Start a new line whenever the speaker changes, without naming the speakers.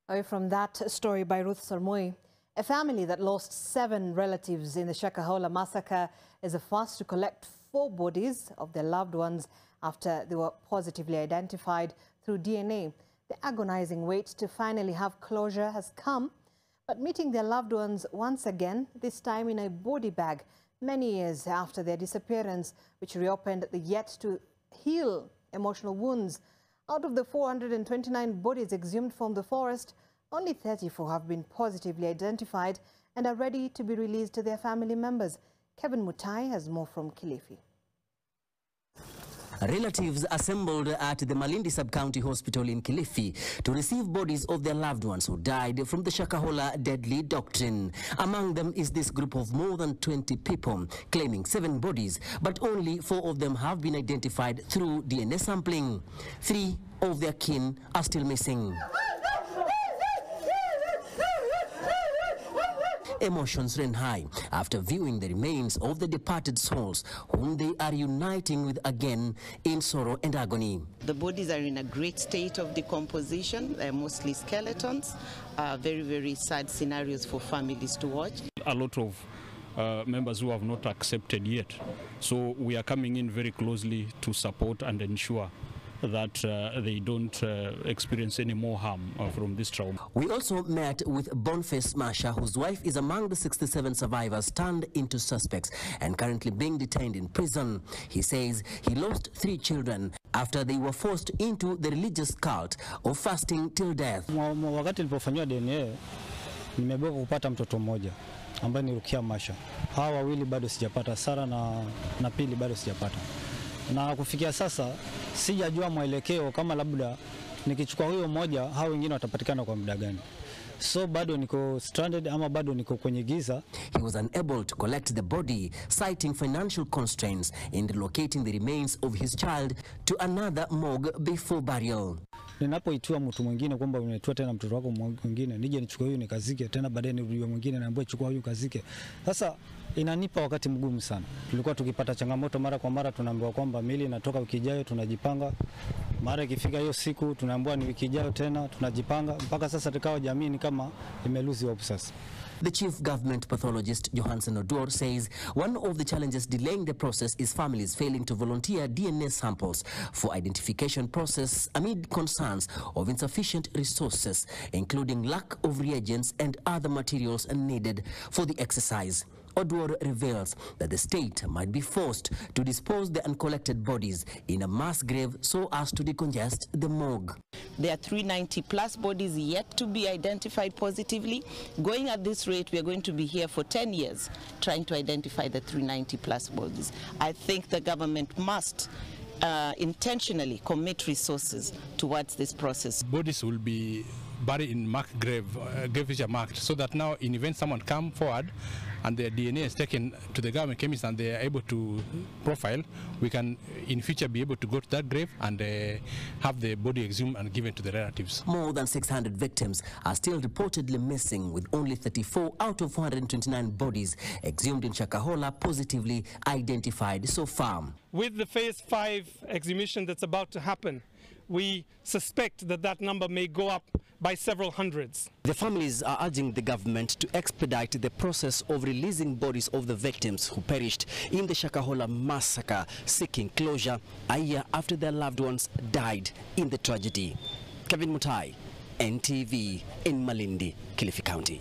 Away from that story by Ruth Sarmoi, a family that lost 7 relatives in the Shakahola massacre is the first to collect 4 bodies of their loved ones after they were positively identified through DNA. The agonizing wait to finally have closure has come, but meeting their loved ones once again, this time in a body bag, many years after their disappearance, which reopened the yet-to-heal emotional wounds. Out of the 429 bodies exhumed from the forest, only 34 have been positively identified and are ready to be released to their family members. Kevin Mutai has more from Kilifi.
Relatives assembled at the Malindi Sub-County Hospital in Kilifi to receive bodies of their loved ones who died from the Shakahola deadly doctrine. Among them is this group of more than 20 people, claiming 7 bodies, but only 4 of them have been identified through DNA sampling. 3 of their kin are still missing. Emotions ran high after viewing the remains of the departed souls whom they are uniting with again in sorrow and agony.
The bodies are in a great state of decomposition. They're mostly skeletons. Very, very sad scenarios for families to watch.
A lot of members who have not accepted yet. So we are coming in very closely to support and ensure that they don't experience any more harm from this trauma.
We also met with Boniface Masha, whose wife is among the 67 survivors turned into suspects and currently being detained in prison. He says he lost 3 children after they were forced into the religious cult of fasting till death.
Wakati nilipofanywa DNA, nimebeba kupata mtoto mmoja ambaye ni Rukia Masha. Hawa wawili bado sijapata, Sara na Pili bado sijapata. Na kufikia sasa sijajua mwelekeo kama labda nikichukua huyo mmoja hao wengine watapatikana kwa muda gani. So bado niko stranded ama bado niko kwenye giza.
He was unable to collect the body, citing financial constraints in relocating the remains of his child to another morgue before burial.
Ninapoitua mtu mwingine kwamba umetua tena mtoto wako mwingine, nije nichukue huyu nikazike tena, baadaye nirudie mwingine naambiwa chukua huyu kazike. Sasa inanipa wakati mgumu sana. Tulikuwa tukipata changamoto mara kwa mara, tunaambiwa kwamba mili inatoka wiki ijayo, tunajipanga. Mara ikifika hiyo siku tunaambiwa ni wiki ijayo tena, tunajipanga. Mpaka sasa tukao jamii ni kama imeluzi hope sasa.
The chief government pathologist Johansen Odor says one of the challenges delaying the process is families failing to volunteer DNA samples for identification process amid concerns of insufficient resources, including lack of reagents and other materials needed for the exercise. Odor reveals that the state might be forced to dispose the uncollected bodies in a mass grave so as to decongest the morgue.
There are 390 plus bodies yet to be identified positively. Going at this rate, we are going to be here for 10 years trying to identify the 390 plus bodies. I think the government must intentionally commit resources towards this process.
Bodies will be buried in marked graves which are marked, so that now in event someone come forward and their DNA is taken to the government chemist and they are able to profile, we can in future be able to go to that grave and have the body exhumed and given to the relatives.
More than 600 victims are still reportedly missing, with only 34 out of 429 bodies exhumed in Shakahola positively identified so far.
With the phase 5 exhumation that's about to happen, we suspect that that number may go up by several hundreds.
The families are urging the government to expedite the process of releasing bodies of the victims who perished in the Shakahola massacre, seeking closure a year after their loved ones died in the tragedy. Kevin Mutai, NTV in Malindi, Kilifi County.